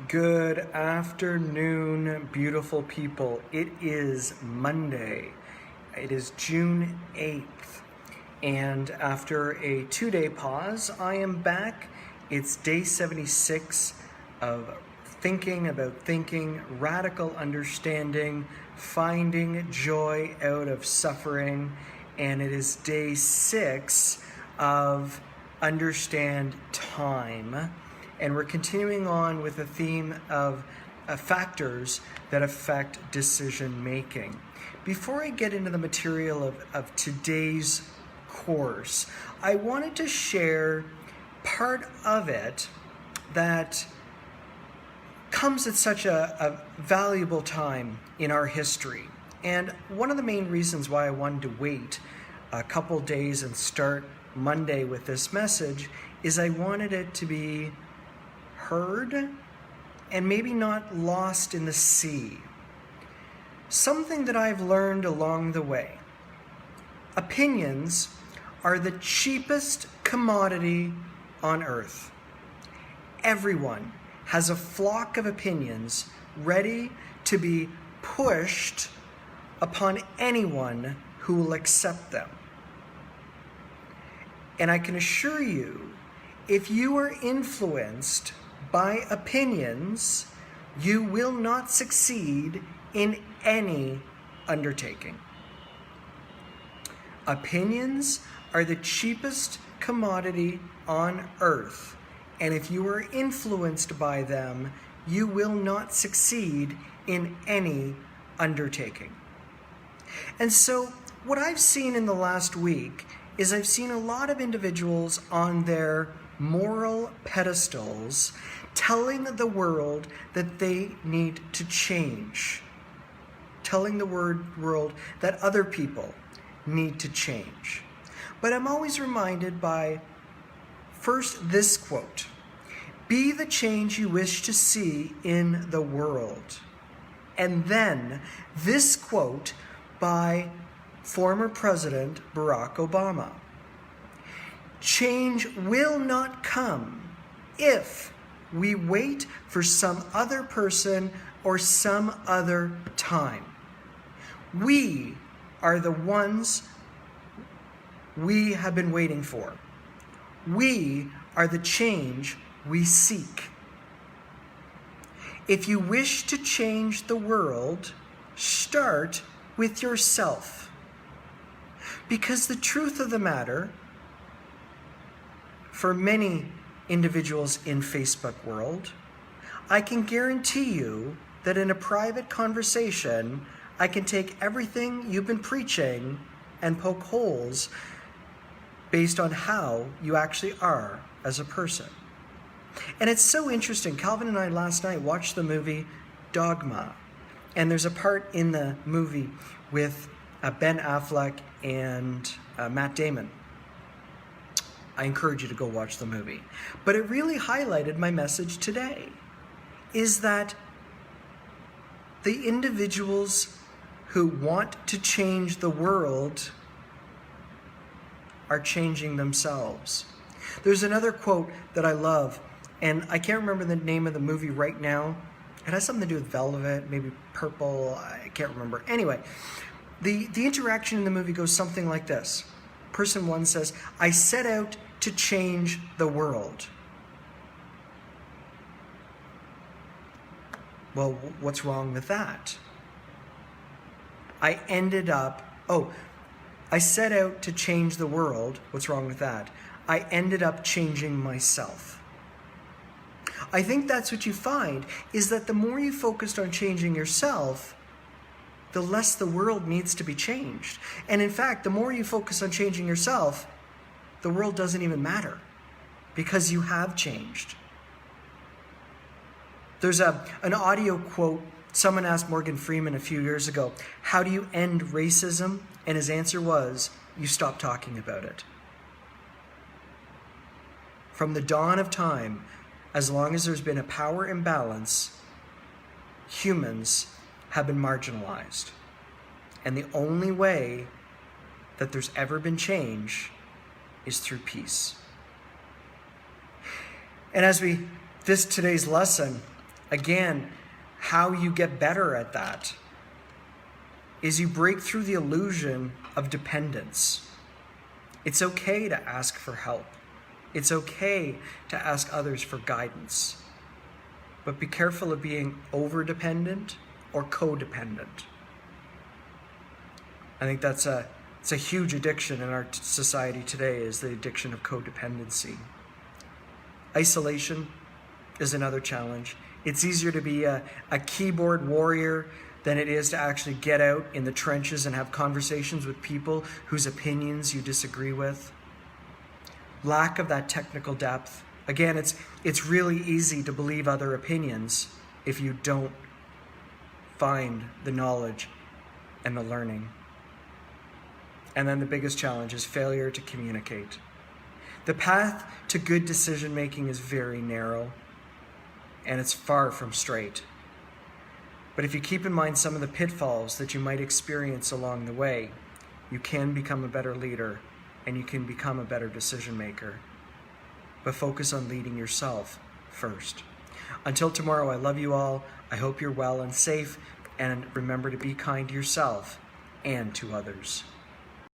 Good afternoon, beautiful people. It is Monday. It is June 8th. And after a 2-day pause, I am back. It's day 76 of thinking about thinking, radical understanding, finding joy out of suffering. And it is day 6 of understand time. And we're continuing on with the theme of factors that affect decision making. Before I get into the material of today's course, I wanted to share part of it that comes at such a valuable time in our history. And one of the main reasons why I wanted to wait a couple days and start Monday with this message is I wanted it to be heard and maybe not lost in the sea. Something that I've learned along the way. Opinions are the cheapest commodity on earth. Everyone has a flock of opinions ready to be pushed upon anyone who will accept them. And I can assure you, if you are influenced by opinions, you will not succeed in any undertaking. Opinions are the cheapest commodity on earth, and if you are influenced by them, you will not succeed in any undertaking. And so, what I've seen in the last week is I've seen a lot of individuals on their moral pedestals telling the world that they need to change, telling the world that other people need to change. But I'm always reminded by first this quote: "Be the change you wish to see in the world." And then this quote by former President Barack Obama: "Change will not come if we wait for some other person or some other time. We are the ones we have been waiting for. We are the change we seek." If you wish to change the world, start with yourself. Because the truth of the matter, for many individuals in Facebook world, I can guarantee you that in a private conversation, I can take everything you've been preaching and poke holes based on how you actually are as a person. And it's so interesting. Calvin and I last night watched the movie Dogma. And there's a part in the movie with Ben Affleck and Matt Damon. I encourage you to go watch the movie. But it really highlighted my message today, is that the individuals who want to change the world are changing themselves. There's another quote that I love, and I can't remember the name of the movie right now. It has something to do with velvet, maybe purple, I can't remember. Anyway, the interaction in the movie goes something like this. Person one says, "I set out to change the world." Well, what's wrong with that? I set out to change the world. What's wrong with that? I ended up changing myself. I think that's what you find, is that the more you focused on changing yourself, the less the world needs to be changed. And in fact, the more you focus on changing yourself, the world doesn't even matter, because you have changed. There's an audio quote. Someone asked Morgan Freeman a few years ago, "How do you end racism?" And his answer was, "You stop talking about it." From the dawn of time, as long as there's been a power imbalance, humans have been marginalized. And the only way that there's ever been change is through peace. And as today's lesson Again, how you get better at that is you break through the illusion of dependence. It's okay to ask for help. It's okay to ask others for guidance. But be careful of being over-dependent or codependent. I think it's a huge addiction in our society today, is the addiction of codependency. Isolation is another challenge. It's easier to be a keyboard warrior than it is to actually get out in the trenches and have conversations with people whose opinions you disagree with. Lack of that technical depth. Again, it's really easy to believe other opinions if you don't find the knowledge and the learning. And then the biggest challenge is failure to communicate. The path to good decision making is very narrow, and it's far from straight. But if you keep in mind some of the pitfalls that you might experience along the way, you can become a better leader and you can become a better decision maker. But focus on leading yourself first. Until tomorrow, I love you all. I hope you're well and safe, and remember to be kind to yourself and to others.